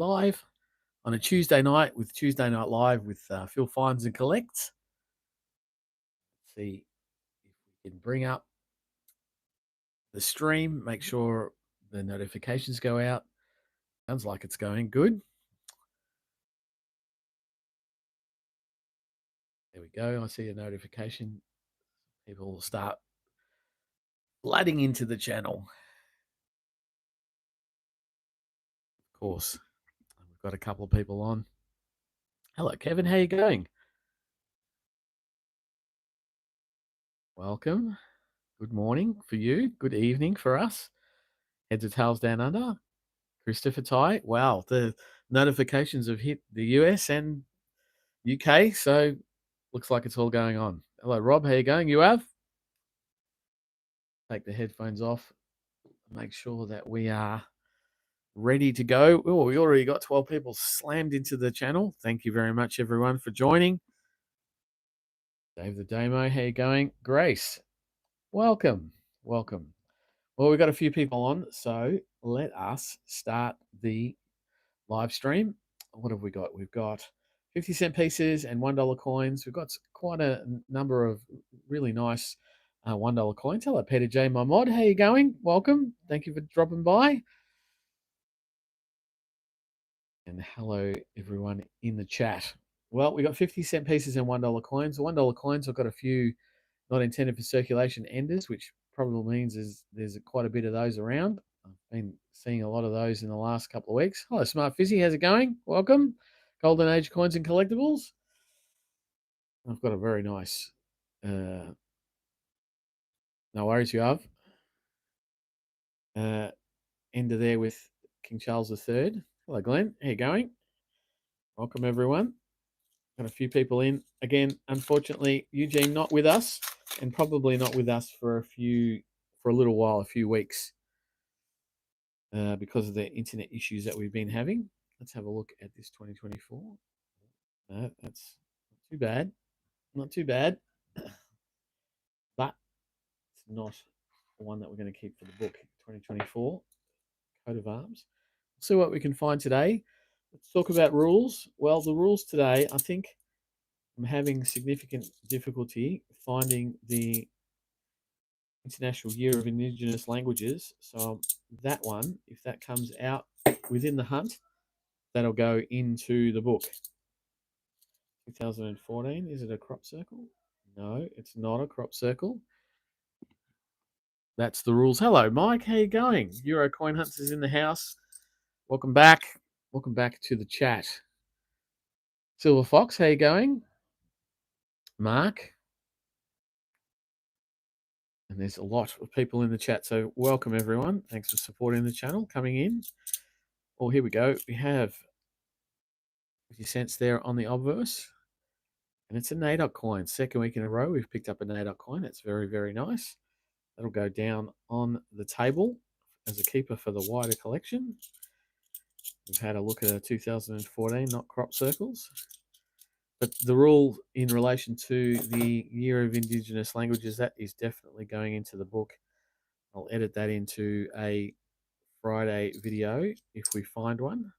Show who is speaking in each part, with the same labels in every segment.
Speaker 1: live on a Tuesday night with Tuesday Night Live with Phil Finds and Collects. Let's see if we can bring up the stream, make sure the notifications go out. Sounds like it's going good. There we go. I see a notification. People will start flooding into the channel. Of course, we've got a couple of people on. Hello, Kevin. How you going? Welcome. Good morning for you. Good evening for us. Heads or tails down under. Christopher Ty. Wow, the notifications have hit the US and UK, so looks like it's all going on. Hello, Rob. How you going? You have? Take the headphones off. Make sure that we are ready to go. Oh, we already got 12 people slammed into the channel. Thank you very much, everyone, for joining. Dave the Damo, how you going? Grace, welcome. Welcome. Well, we've got a few people on, so let us start the live stream. What have we got? We've got 50-cent pieces and $1 coins. We've got quite a number of really nice $1 coins. Hello, Peter J. My mod. How you going? Welcome. Thank you for dropping by. And hello, everyone in the chat. Well, we got 50-cent pieces and $1 coins. The $1 coins, I've got a few not intended for circulation enders, which probably means there's quite a bit of those around. I've been seeing a lot of those in the last couple of weeks. Hello, Smart Fizzy. How's it going? Welcome. Golden Age Coins and Collectibles. I've got a very nice, no worries, you have. Ender there with King Charles III. Hello, Glenn. How you going? Welcome, everyone. Got a few people in. Again, unfortunately, Eugene not with us, and probably not with us for a little while, a few weeks, because of the internet issues that we've been having. Let's have a look at this 2024. No, that's not too bad. Not too bad. But it's not the one that we're going to keep for the book. 2024 coat of arms. See what we can find today. Let's talk about rules. Well, the rules today, I think I'm having significant difficulty finding the International Year of Indigenous Languages. So that one, if that comes out within the hunt, that'll go into the book. 2014, is it a crop circle? No, it's not a crop circle. That's the rules. Hello, Mike. How you going? Euro Coin Hunters in the house. Welcome back. Welcome back to the chat. Silver Fox, how you going? Mark. And there's a lot of people in the chat, so welcome everyone. Thanks for supporting the channel, coming in. Oh, here we go. We have 50 cents there on the obverse. And it's a NAIDOC coin. Second week in a row, we've picked up a NAIDOC coin. That's very, very nice. That'll go down on the table as a keeper for the wider collection. We've had a look at a 2014, not crop circles. But the rule in relation to the Year of Indigenous Languages, that is definitely going into the book. I'll edit that into a Friday video if we find one.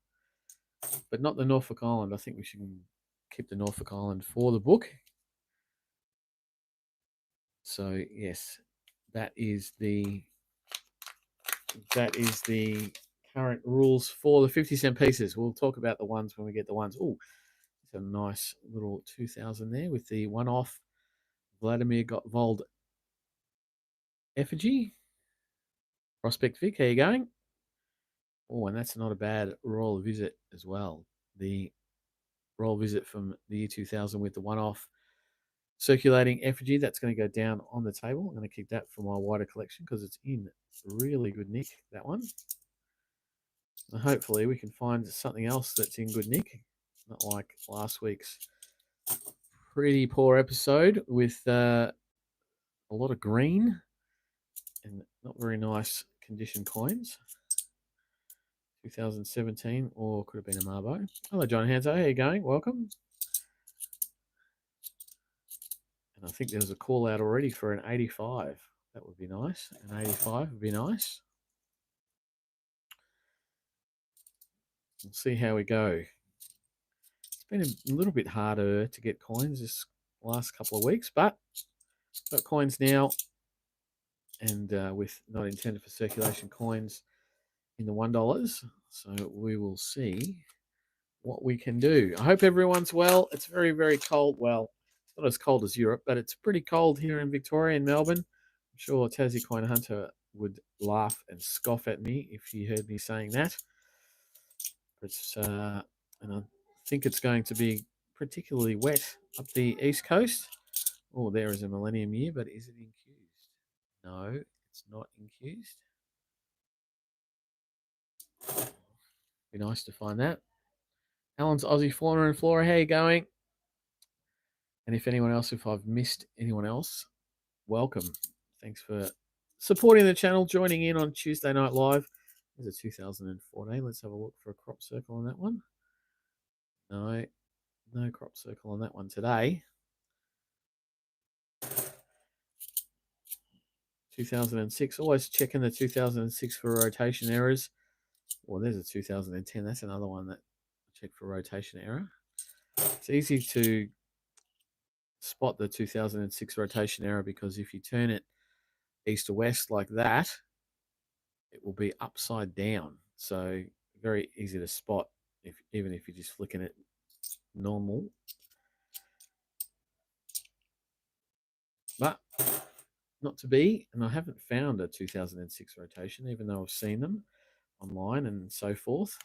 Speaker 1: But not the Norfolk Island. I think we should keep the Norfolk Island for the book. So yes, that is the current rules for the 50-cent pieces. We'll talk about the ones when we get the ones. Oh, it's a nice little 2000 there with the one-off Vladimir Gottwald effigy. Prospect Vic, how you going? Oh, and that's not a bad royal visit as well. The royal visit from the year 2000 with the one-off circulating effigy. That's going to go down on the table. I'm going to keep that for my wider collection because it's in really good nick, that one. And hopefully we can find something else that's in good nick. Not like last week's pretty poor episode with a lot of green and not very nice condition coins. 2017, or could have been a Marbo. Hello, John Hanso. How you going? Welcome. And I think there was a call out already for an 85. That would be nice. An 85 would be nice. We'll see how we go. It's been a little bit harder to get coins this last couple of weeks, but got coins now, and with not intended for circulation coins in the $1. So we will see what we can do. I hope everyone's well. It's very, very cold. Well, it's not as cold as Europe, but it's pretty cold here in Victoria and Melbourne. I'm sure Tassie Coin Hunter would laugh and scoff at me if he heard me saying that. It's and I think it's going to be particularly wet up the east coast. Oh, there is a millennium year, but is it incused? No, it's not incused. Be nice to find that. Alan's Aussie Fauna and Flora, how you going? And if anyone else, if I've missed anyone else, welcome. Thanks for supporting the channel, joining in on Tuesday Night Live. There's a 2014. Let's have a look for a crop circle on that one. No, no crop circle on that one today. 2006. Always checking the 2006 for rotation errors. Well, there's a 2010. That's another one that I check for rotation error. It's easy to spot the 2006 rotation error because if you turn it east to west like that, it will be upside down. So very easy to spot even if you're just flicking it normal. But not to be, and I haven't found a 2006 rotation, even though I've seen them online and so forth.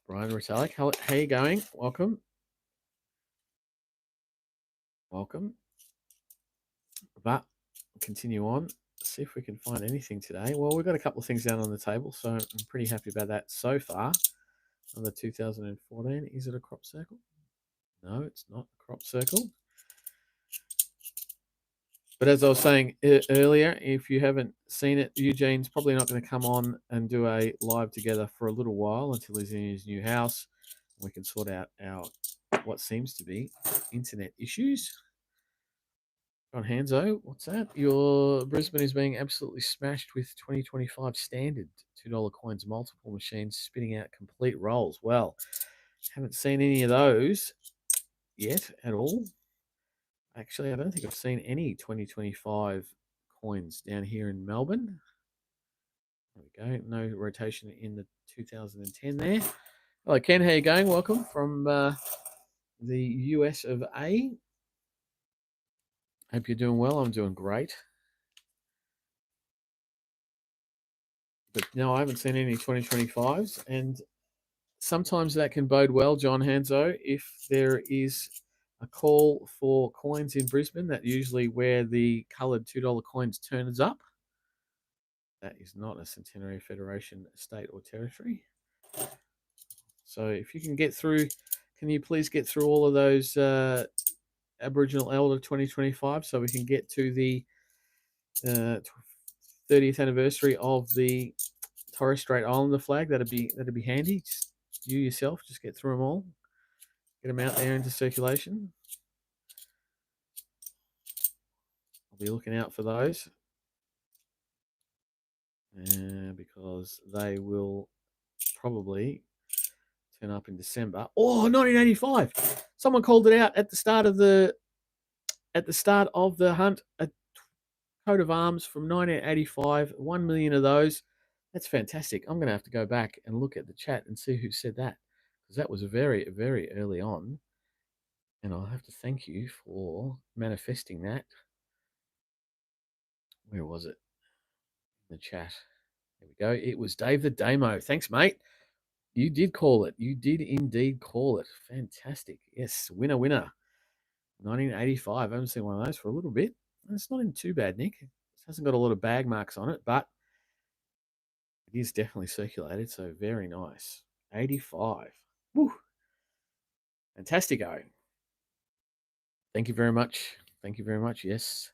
Speaker 1: Brian Retallick, how you going? Welcome. Welcome. But continue on. See if we can find anything today. Well, we've got a couple of things down on the table, so I'm pretty happy about that so far. Another 2014. Is it a crop circle? No, it's not a crop circle. But as I was saying earlier, if you haven't seen it, Eugene's probably not going to come on and do a live together for a little while until he's in his new house. We can sort out our what seems to be internet issues. John Hanzo, what's that? Your Brisbane is being absolutely smashed with 2025 standard $2 coins, multiple machines spitting out complete rolls. Well, haven't seen any of those yet at all. Actually, I don't think I've seen any 2025 coins down here in Melbourne. There we go. No rotation in the 2010 there. Hello, Ken. How you going? Welcome from the US of A. Hope you're doing well. I'm doing great. But no, I haven't seen any 2025s. And sometimes that can bode well, John Hanzo, if there is a call for coins in Brisbane. That usually where the coloured $2 coins turns up. That is not a Centenary Federation state or territory. So if you can get through, can you please get through all of those Aboriginal Elder 2025 so we can get to the 30th anniversary of the Torres Strait Islander flag? That'd be handy. Just you yourself, just get through them all. Get them out there into circulation. I'll be looking out for those. Because they will probably turn up in December. Oh, 1985. Someone called it out at the start of the hunt. A coat of arms from 1985. 1 million of those. That's fantastic. I'm going to have to go back and look at the chat and see who said that, because that was very, very early on. And I'll have to thank you for manifesting that. Where was it? In the chat. There we go. It was Dave the Damo. Thanks, mate. You did call it. You did indeed call it. Fantastic. Yes, winner, winner. 1985. I haven't seen one of those for a little bit. It's not in too bad, Nick. It hasn't got a lot of bag marks on it, but it is definitely circulated, so very nice. 85. Woo. Fantastico. Thank you very much. Thank you very much. Yes.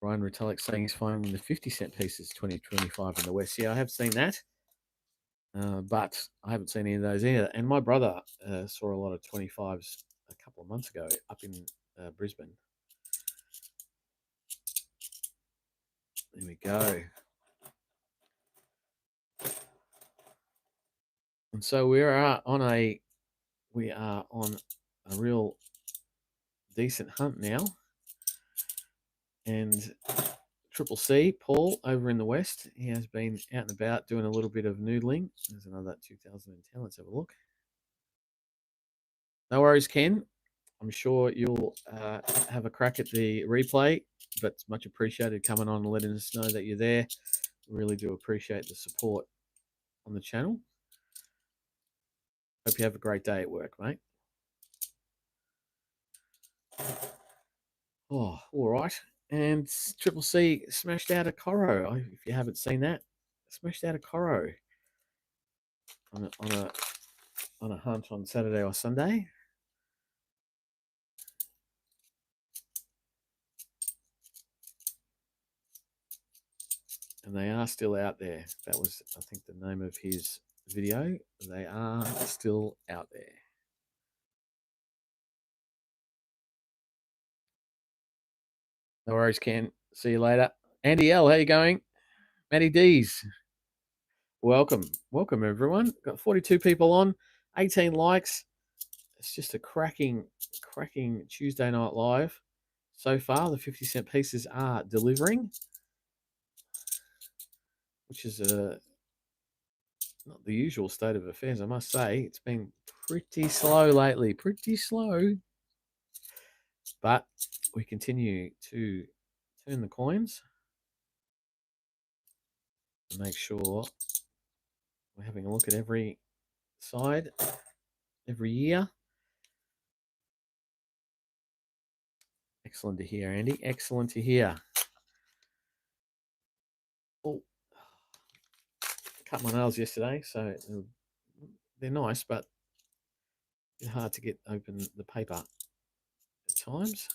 Speaker 1: Brian Retallick saying he's finding the 50-cent pieces 2025 in the West. Yeah, I have seen that. But I haven't seen any of those either. And my brother saw a lot of 25s a couple of months ago up in Brisbane. There we go. And so we are on a real decent hunt now. And Triple C, Paul, over in the West, he has been out and about doing a little bit of noodling. There's another 2010. Let's have a look. No worries, Ken. I'm sure you'll have a crack at the replay, but it's much appreciated coming on and letting us know that you're there. Really do appreciate the support on the channel. Hope you have a great day at work, mate. Oh, all right. And Triple C smashed out a Coro. If you haven't seen that, smashed out a Coro on a hunt on Saturday or Sunday. And they are still out there. That was, I think, the name of his video. They are still out there. No worries, Ken. See you later. Andy L, how you going? Matty D's. Welcome. Welcome, everyone. Got 42 people on, 18 likes. It's just a cracking Tuesday night live. So far, the 50-cent pieces are delivering, which is not the usual state of affairs, I must say. It's been pretty slow lately, pretty slow. But we continue to turn the coins and make sure we're having a look at every side every year. Excellent to hear, Andy. Excellent to hear. Oh, cut my nails yesterday, so they're nice, but it's hard to get open the paper at times.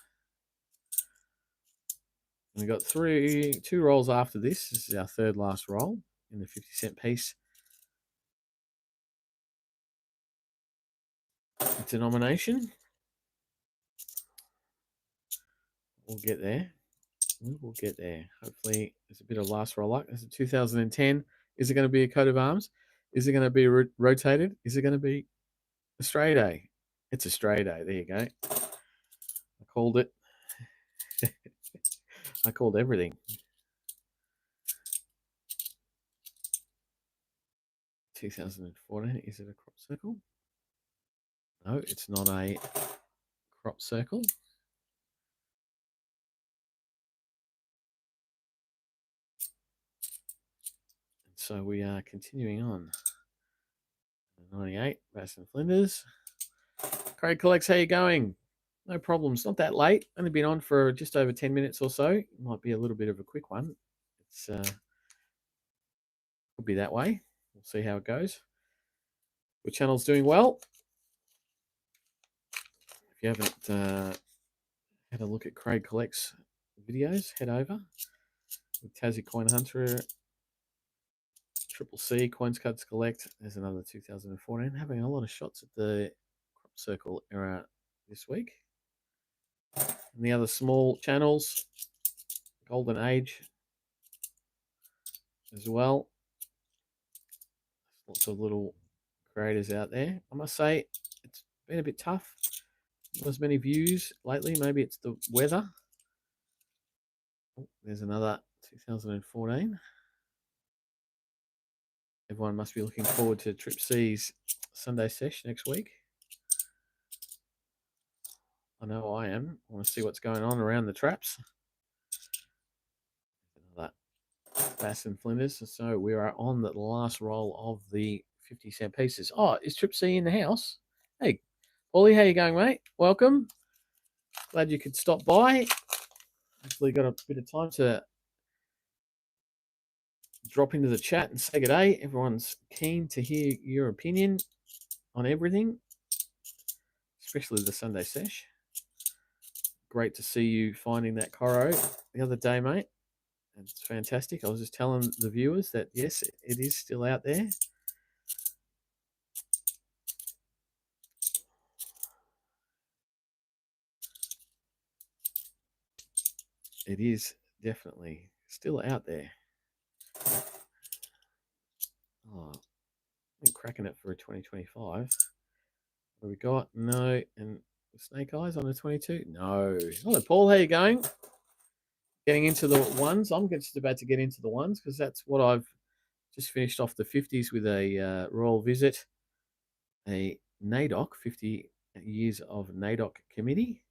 Speaker 1: And we've got two rolls after this. This is our third last roll in the 50-cent piece denomination. We'll get there. We will get there. Hopefully, there's a bit of last roll luck. This is 2010. Is it going to be a coat of arms? Is it going to be rotated? Is it going to be a stray day? It's a stray day. There you go. I called it. I called everything. 2014. Is it a crop circle? No, it's not a crop circle. So we are continuing on. 98, Bass and Flinders. Craig Collects, how you going? No problems. Not that late. Only been on for just over 10 minutes or so. Might be a little bit of a quick one. It's could be that way. We'll see how it goes. The channel's doing well. If you haven't had a look at Craig Collects videos, head over. With Tassie Coin Hunter, Triple C, Coins Cuts Collect. There's another 2014. Having a lot of shots at the crop circle era this week. And the other small channels, Golden Age as well. Lots of little creators out there. I must say, it's been a bit tough. Not as many views lately. Maybe it's the weather. Oh, there's another 2014. Everyone must be looking forward to Trip C's Sunday sesh next week. I know I am. I want to see what's going on around the traps. Another Bass and Flinders. So we are on the last roll of the 50-cent pieces. Oh, is Trip C in the house? Hey, Paulie, how you going, mate? Welcome. Glad you could stop by. Hopefully got a bit of time to drop into the chat and say good day. Everyone's keen to hear your opinion on everything, especially the Sunday sesh. Great to see you finding that Coro the other day, mate. It's fantastic. I was just telling the viewers that, yes, it is still out there. It is definitely still out there. Oh, cracking it for a 2025. What we got? No. And Snake Eyes on a 22? No. Hello, Paul. How you going? Getting into the ones. I'm just about to get into the ones because that's what I've just finished off the 50s with a royal visit, a NAIDOC, 50 years of NAIDOC committee,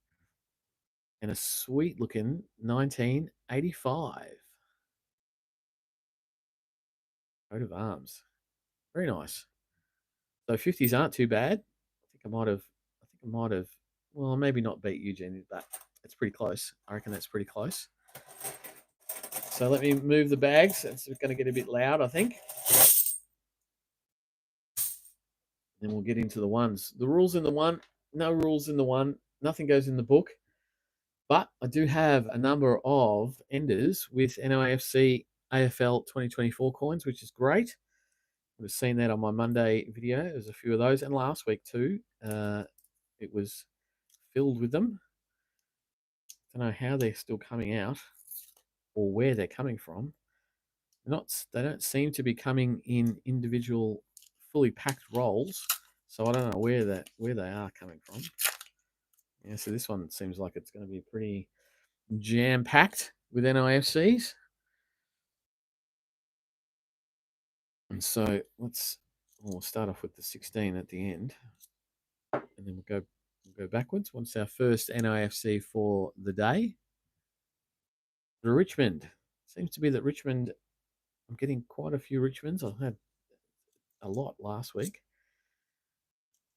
Speaker 1: and a sweet looking 1985 coat of arms. Very nice. So 50s aren't too bad. I might have, well, maybe not beat Eugene, but it's pretty close. I reckon that's pretty close. So let me move the bags. It's going to get a bit loud, I think. Then we'll get into the ones. The rules in the one, no rules in the one. Nothing goes in the book. But I do have a number of enders with NIFC AFL 2024 coins, which is great. I've seen that on my Monday video. There's a few of those. And last week too, it was filled with them. I don't know how they're still coming out or where they're coming from. They don't seem to be coming in individual fully packed rolls. So I don't know where they are coming from. Yeah, so this one seems like it's going to be pretty jam-packed with NIFCs. And so we'll start off with the 16 at the end. And then we'll go backwards. What's our first NIFC for the day? The Richmond. Seems to be that Richmond, I'm getting quite a few Richmonds. I had a lot last week.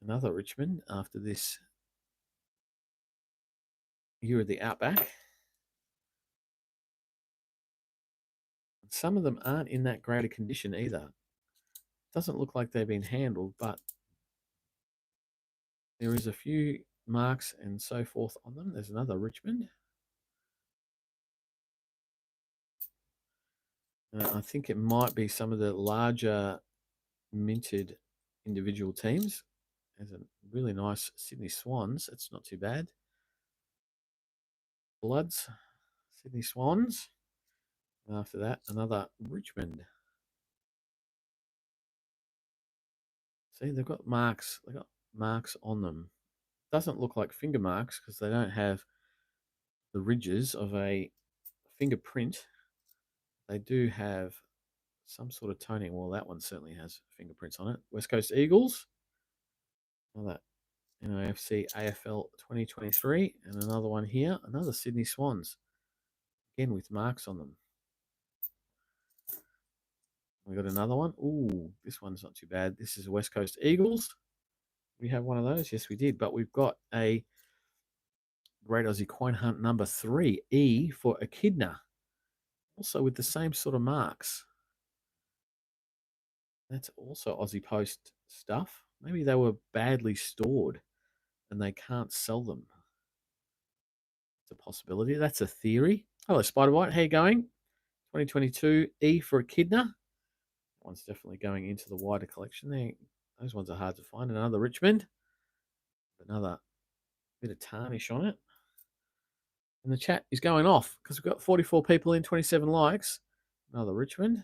Speaker 1: Another Richmond after this year of the Outback. Some of them aren't in that great a condition either. Doesn't look like they've been handled, but there is a few marks and so forth on them. There's another Richmond. I think it might be some of the larger minted individual teams. There's a really nice Sydney Swans. It's not too bad. Bloods, Sydney Swans. And after that, another Richmond. See, they've got marks. They've got marks on them. Doesn't look like finger marks because they don't have the ridges of a fingerprint. They do have some sort of toning. Well, that one certainly has fingerprints on it. West Coast Eagles. Another NIFC AFL 2023. And another one here. Another Sydney Swans. Again with marks on them. We got another one. Ooh, this one's not too bad. This is West Coast Eagles. We have one of those. Yes, we did. But we've got a Great Aussie Coin Hunt number 3. E for Echidna. Also with the same sort of marks. That's also Aussie Post stuff. Maybe they were badly stored and they can't sell them. It's a possibility. That's a theory. Hello, Spider White. How you going? 2022 E for Echidna. That one's definitely going into the wider collection there. Those ones are hard to find. Another Richmond. Another bit of tarnish on it. And the chat is going off because we've got 44 people in, 27 likes. Another Richmond.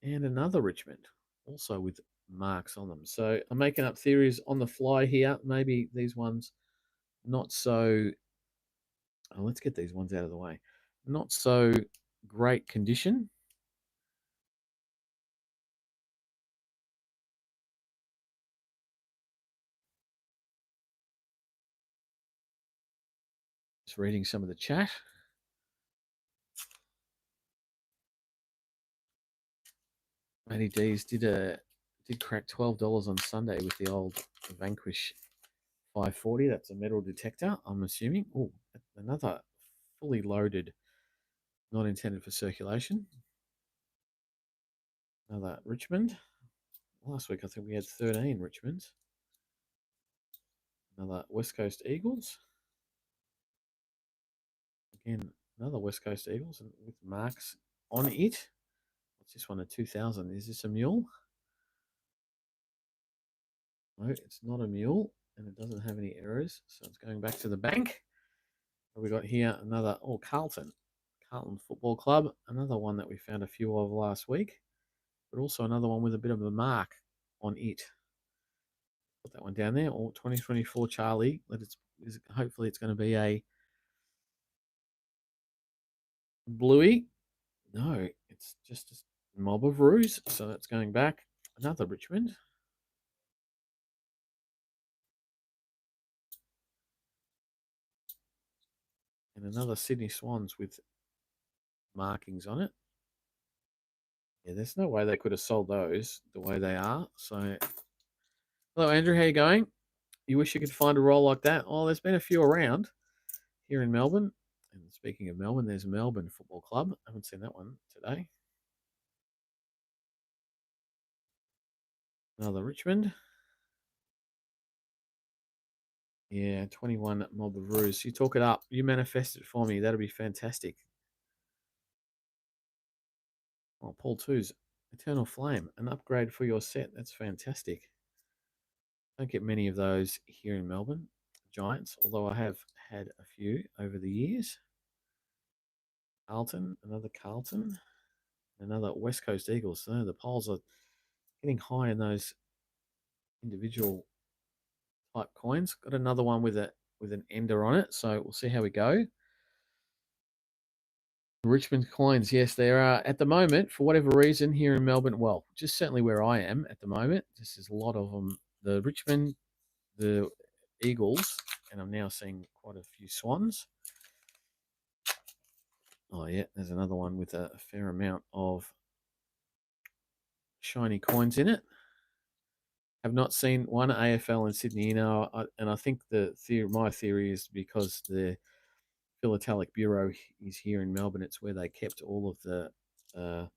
Speaker 1: And another Richmond, also with marks on them. So I'm making up theories on the fly here. Maybe these ones not so... Oh, let's get these ones out of the way. Not so great condition. Just reading some of the chat. Matty D's did crack $12 on Sunday with the old Vanquish 540. That's a metal detector, I'm assuming. Oh, another fully loaded, not intended for circulation. Another Richmond. Last week I think we had 13 Richmonds. Another West Coast Eagles. Again, another West Coast Eagles with marks on it. What's this one? A 2000. Is this a mule? No, it's not a mule, and it doesn't have any errors, so it's going back to the bank. What we got here? Another, Carlton Football Club. Another one that we found a few of last week. but also another one with a bit of a mark on it. Put that one down there. Or 2024 Charlie. Hopefully it's going to be a bluey. No, it's just a mob of roos. So that's going back. Another Richmond. And another Sydney Swans with markings on it. Yeah, there's no way they could have sold those the way they are. So, hello, Andrew. How you going? You wish you could find a roll like that? Oh, there's been a few around here in Melbourne. And speaking of Melbourne, there's Melbourne Football Club. I haven't seen that one today. Another Richmond. Yeah, 21 Mob of Roos. You talk it up. You manifest it for me. That'll be fantastic. Oh, Paul 2's Eternal Flame. An upgrade for your set. That's fantastic. Don't get many of those here in Melbourne. Giants, although I have had a few over the years. Carlton, another Carlton. Another West Coast Eagles. So the polls are getting high in those individual type coins. Got another one with an ender on it, so we'll see how we go. Richmond coins, yes, there are at the moment, for whatever reason, here in Melbourne. Well, just certainly where I am at the moment. Just there's a lot of them. The Richmond, the Eagles, and I'm now seeing quite a few Swans. Oh yeah, there's another one with a fair amount of shiny coins in it. Have not seen one AFL in Sydney, and I think my theory is because the Philatelic Bureau is here in Melbourne. It's where they kept all of the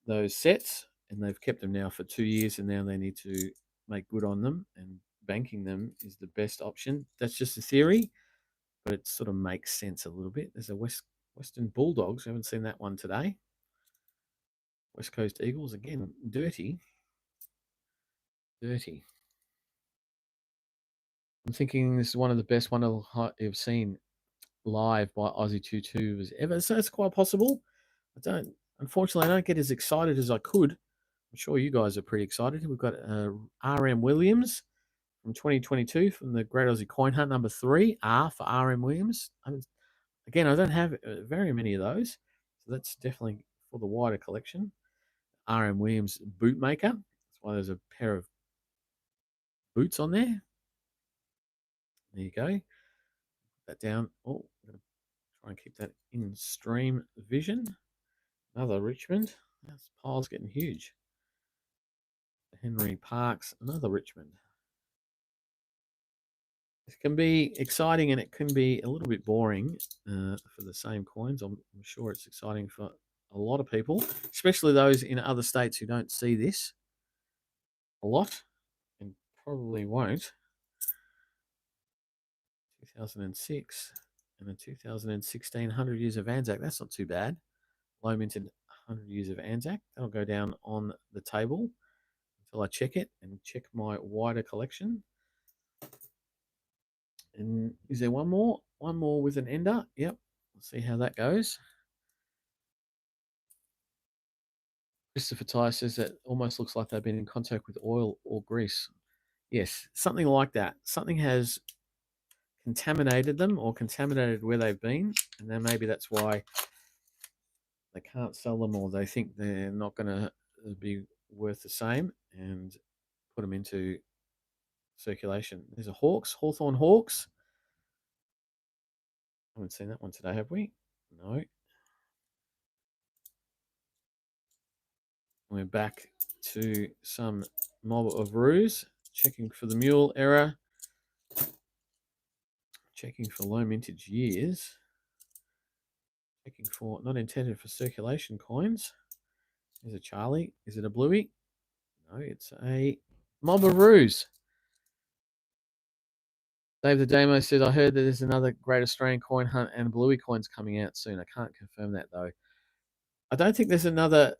Speaker 1: those sets, and they've kept them now for 2 years, and now they need to make good on them. And banking them is the best option. That's just a theory, but it sort of makes sense a little bit. There's a Western Bulldogs. I haven't seen that one today. West Coast Eagles again, dirty. I'm thinking this is one of the best one I've seen live by Aussie 22 ever. So it's quite possible. Unfortunately, I don't get as excited as I could. I'm sure you guys are pretty excited. We've got RM Williams from 2022 from the Great Aussie Coin Hunt, number 3, R for RM Williams. Again, I don't have very many of those, so that's definitely for the wider collection. RM Williams Bootmaker. That's why there's a pair of boots on there. There you go. Put that down. Oh, I'm going to try and keep that in stream vision. Another Richmond. This pile's getting huge. Henry Parks, another Richmond. It can be exciting and it can be a little bit boring for the same coins. I'm sure it's exciting for a lot of people, especially those in other states who don't see this a lot and probably won't. 2006 and a 2016 100 Years of Anzac. That's not too bad. Low minted 100 Years of Anzac. That'll go down on the table until I check it and check my wider collection. And is there one more? One more with an ender? Yep. Let's see how that goes. Christopher Ty says that almost looks like they've been in contact with oil or grease. Yes, something like that. Something has contaminated them or contaminated where they've been, and then maybe that's why they can't sell them or they think they're not going to be worth the same and put them into circulation. There's a Hawthorn Hawks. Haven't seen that one today, have we? No. We're back to some mob of roos, checking for the mule error, checking for low mintage years, checking for not intended for circulation coins. There's a Charlie. Is it a bluey? No, it's a mob of roos. Dave the Damo says, I heard that there's another Great Australian Coin Hunt and bluey coins coming out soon. I can't confirm that though. I don't think there's another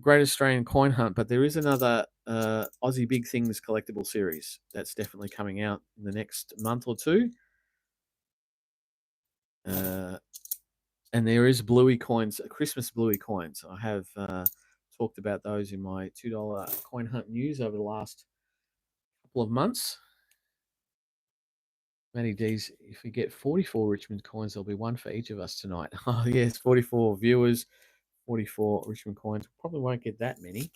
Speaker 1: Great Australian Coin Hunt, but there is another Aussie Big Things collectible series that's definitely coming out in the next month or two. And there is bluey coins, Christmas bluey coins. I have talked about those in my $2 coin hunt news over the last couple of months. Matty D's, if we get 44 Richmond coins, there'll be one for each of us tonight. Oh, yes, 44 viewers, 44 Richmond coins. Probably won't get that many.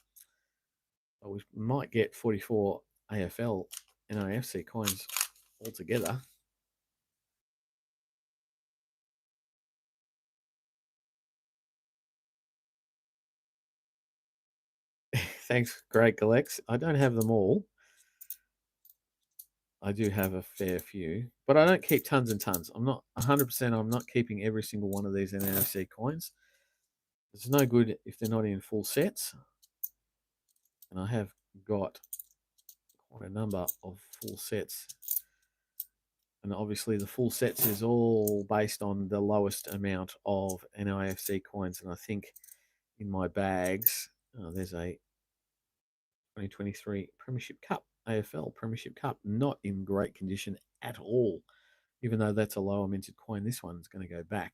Speaker 1: But we might get 44 AFL and AFC coins altogether. Thanks, Greg Alex. I don't have them all. I do have a fair few, but I don't keep tons and tons. I'm not 100%. I'm not keeping every single one of these NFC coins. It's no good if they're not in full sets. And I have got quite a number of full sets. And obviously the full sets is all based on the lowest amount of NIFC coins. And I think in my bags, there's a 2023 Premiership Cup, AFL Premiership Cup, not in great condition at all. Even though that's a lower minted coin, this one's going to go back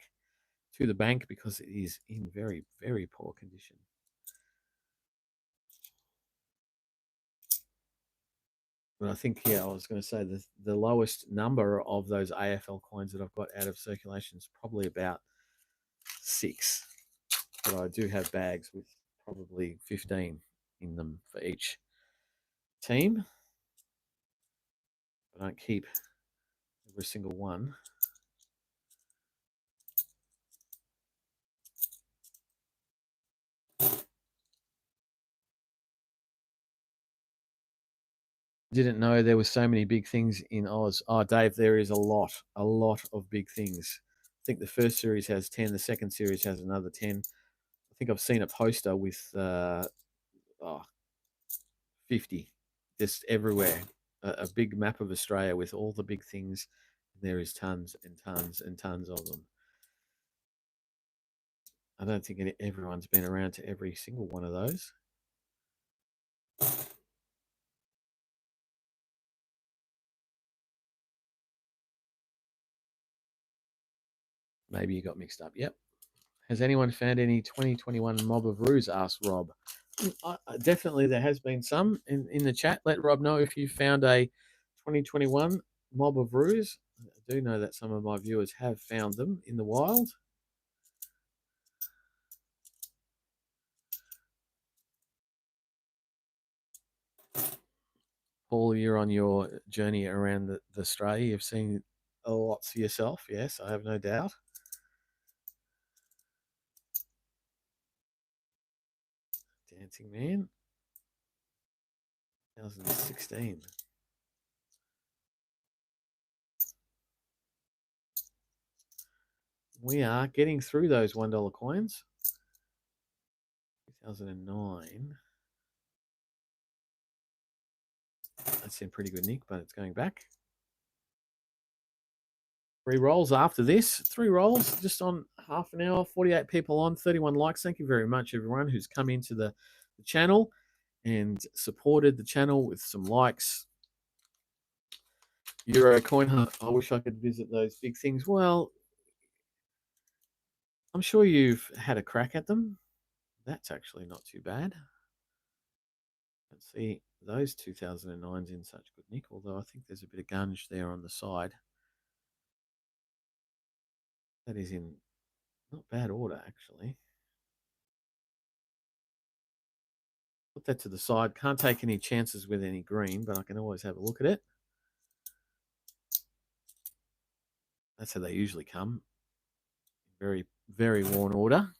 Speaker 1: to the bank because it is in very, very poor condition. But I think, I was going to say the lowest number of those AFL coins that I've got out of circulation is probably about 6. But I do have bags with probably 15 in them for each team. I don't keep every single one. Didn't know there were so many big things in Oz. Oh, Dave, there is a lot of big things. I think the first series has 10. The second series has another 10. I think I've seen a poster with 50 just everywhere. A big map of Australia with all the big things. There is tons and tons and tons of them. I don't think everyone's been around to every single one of those. Maybe you got mixed up. Yep. Has anyone found any 2021 Mob of Ruse? Asked Rob. Definitely there has been some in the chat. Let Rob know if you found a 2021 Mob of Ruse. I do know that some of my viewers have found them in the wild. Paul, you're on your journey around Australia. You've seen a lot for yourself. Yes, I have no doubt. Dancing Man, 2016. We are getting through those $1 coins. 2009. That's in pretty good nick, but it's going back. 3 rolls after this. 3 rolls just on half an hour. 48 people on, 31 likes. Thank you very much, everyone who's come into the channel and supported the channel with some likes. Euro coin hunt. I wish I could visit those big things. Well, I'm sure you've had a crack at them. That's actually not too bad. Let's see, those 2009s in such good nick, although I think there's a bit of gunge there on the side. That is in not bad order, actually. Put that to the side. Can't take any chances with any green, but I can always have a look at it. That's how they usually come. Very, very worn order.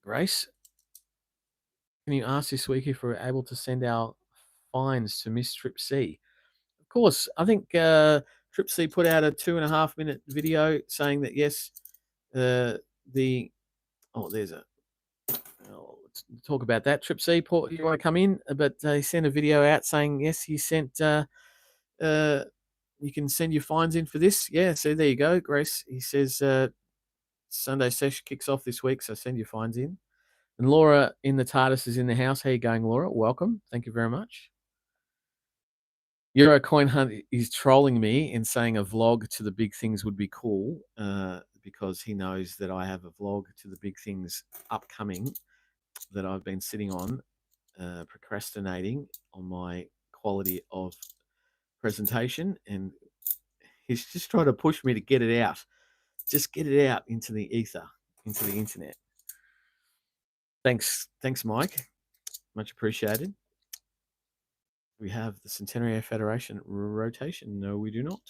Speaker 1: Grace, can you ask this week if we're able to send our fines to Miss Trip C? Of course. I think Trip C put out a 2.5-minute video saying that yes, there's a. Let's talk about that. Trip C, Paul, you want to come in? But he sent a video out saying yes, he sent. You can send your fines in for this. Yeah, so there you go, Grace. He says Sunday session kicks off this week, so send your fines in. And Laura in the TARDIS is in the house. How you going, Laura? Welcome. Thank you very much. Euro Coin Hunt is trolling me and saying a vlog to the big things would be cool. because he knows that I have a vlog to the big things upcoming that I've been sitting on, procrastinating on my quality of presentation, and he's just trying to push me to get it out. Just get it out into the ether, into the internet. Thanks, Mike. Much appreciated. We have the Centenary Federation rotation. No, we do not.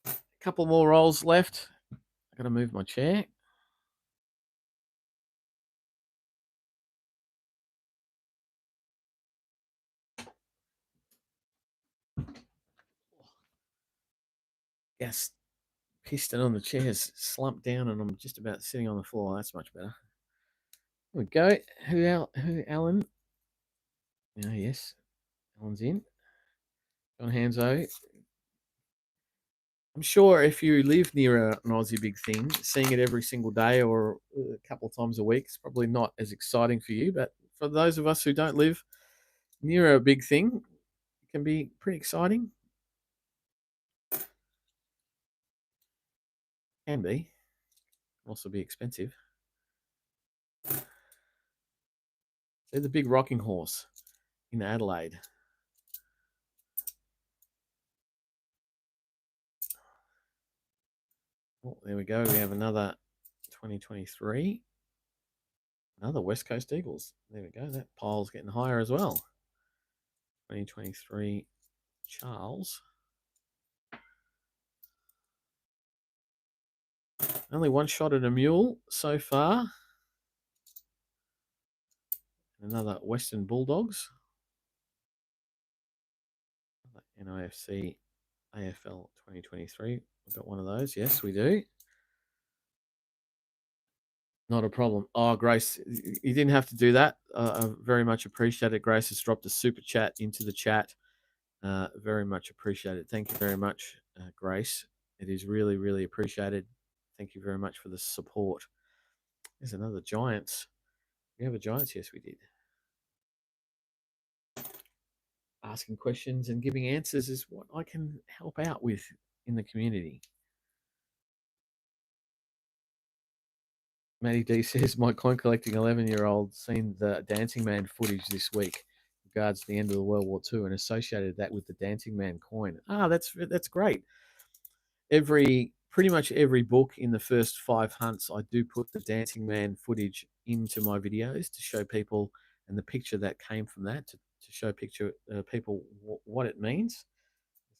Speaker 1: A couple more rolls left. I got to move my chair. Gas piston on the chair is slumped down, and I'm just about sitting on the floor. That's much better. Here we go. Who Alan? Oh, yes. Alan's in. John Hanzo. I'm sure if you live near an Aussie big thing, seeing it every single day or a couple of times a week is probably not as exciting for you. But for those of us who don't live near a big thing, it can be pretty exciting. Can be. Also be expensive. They're the big rocking horse in Adelaide. Oh, there we go. We have another 2023. Another West Coast Eagles. There we go. That pile's getting higher as well. 2023 Charles. Only one shot at a mule so far. Another Western Bulldogs. NIFC AFL 2023. We've got one of those. Yes, we do. Not a problem. Oh, Grace, you didn't have to do that. I very much appreciate it. Grace has dropped a super chat into the chat. Very much appreciated. Thank you very much, Grace. It is really, really appreciated. Thank you very much for the support. There's another Giants. We have a Giants? Yes, we did. Asking questions and giving answers is what I can help out with in the community. Matty D says, my coin collecting 11-year-old seen the Dancing Man footage this week regards the end of the World War II and associated that with the Dancing Man coin. Ah, that's great. Pretty much every book in the first 5 hunts, I do put the Dancing Man footage into my videos to show people and the picture that came from that to show people what it means.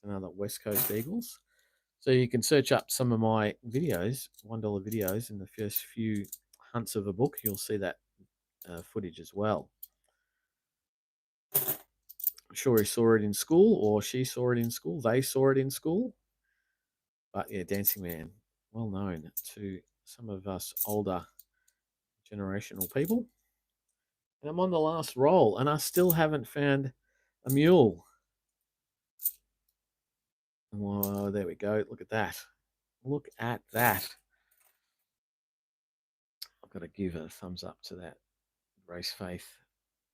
Speaker 1: There's another West Coast Eagles. So you can search up some of my videos, $1 videos, in the first few hunts of a book. You'll see that footage as well. I'm sure he saw it in school, or she saw it in school. They saw it in school. But yeah, Dancing Man, well known to some of us older generational people. And I'm on the last roll, and I still haven't found a mule. Oh, there we go. Look at that. Look at that. I've got to give a thumbs up to that Race Faith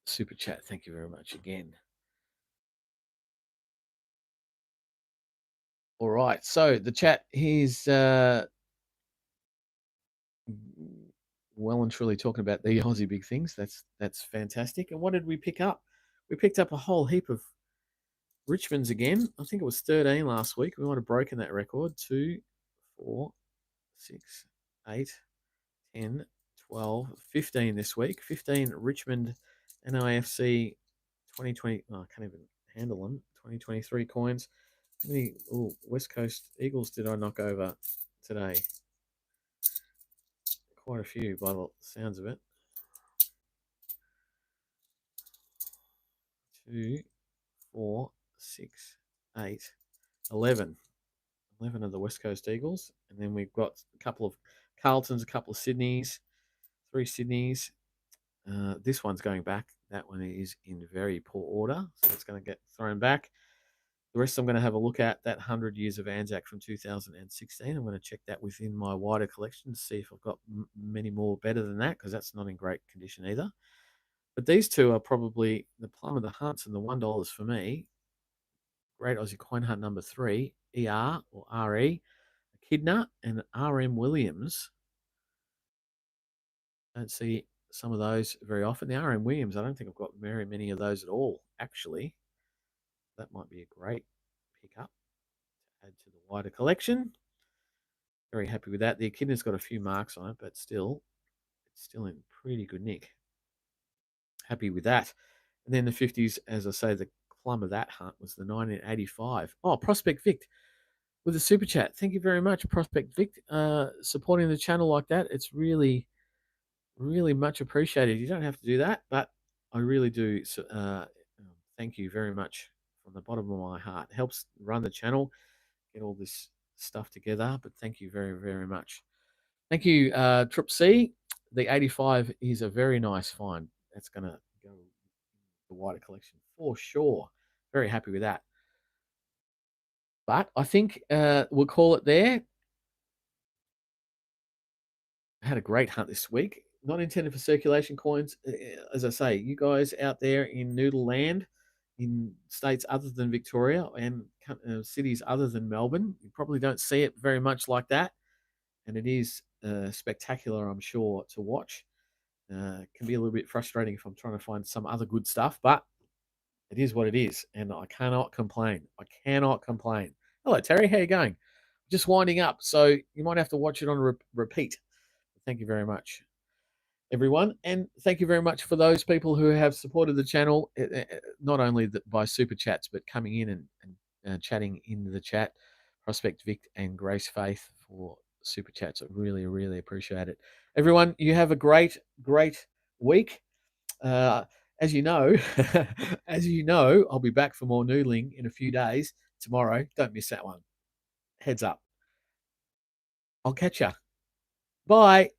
Speaker 1: super chat. Thank you very much again. All right. So the chat is well and truly talking about the Aussie big things. That's fantastic. And what did we pick up? We picked up a whole heap of Richmonds again. I think it was 13 last week. We might have broken that record. 2, 4, 6, 8, 10, 12, 15 this week. 15 Richmond NIFC 2020. Oh, I can't even handle them. 2023 coins. How many West Coast Eagles did I knock over today? Quite a few by the sounds of it. 2, 4, 6, 8, 11. 11 of the West Coast Eagles. And then we've got a couple of Carltons, a couple of Sydneys, 3 Sydneys. This one's going back. That one is in very poor order, so it's going to get thrown back. The rest I'm going to have a look at, that 100 Years of Anzac from 2016. I'm going to check that within my wider collection to see if I've got many more better than that, because that's not in great condition either. But these two are probably the plum of the hunts and the $1 for me. Great Aussie Coin Hunt number 3, ER or RE, Echidna, and RM Williams. Don't see some of those very often. The RM Williams, I don't think I've got very many of those at all, actually. That might be a great pickup to add to the wider collection. Very happy with that. The Echidna's got a few marks on it, but still, it's still in pretty good nick. Happy with that. And then the 50s, as I say, the plum of that hunt was the 1985. Oh, Prospect Vic with a super chat. Thank you very much, Prospect Vic, supporting the channel like that. It's really, really much appreciated. You don't have to do that, but I really do. Thank you very much from the bottom of my heart. It helps run the channel, get all this stuff together. But thank you very, very much. Thank you, Trip C. The 85 is a very nice find. That's going to go the wider collection for sure. Very happy with that. But I think we'll call it there. I had a great hunt this week. Not intended for circulation coins. As I say, you guys out there in Noodle Land, in states other than Victoria and cities other than Melbourne, you probably don't see it very much like that. And it is spectacular, I'm sure, to watch. It can be a little bit frustrating if I'm trying to find some other good stuff, but it is what it is, and I cannot complain. I cannot complain. Hello, Terry. How you going? Just winding up, so you might have to watch it on repeat. Thank you very much, everyone, and thank you very much for those people who have supported the channel, not only by super chats, but coming in and chatting in the chat. Prospect Vic and Grace Faith for super chats. I really, really appreciate it. Everyone, you have a great, great week. As you know, I'll be back for more noodling in a few days. Tomorrow, don't miss that one. Heads up. I'll catch ya. Bye.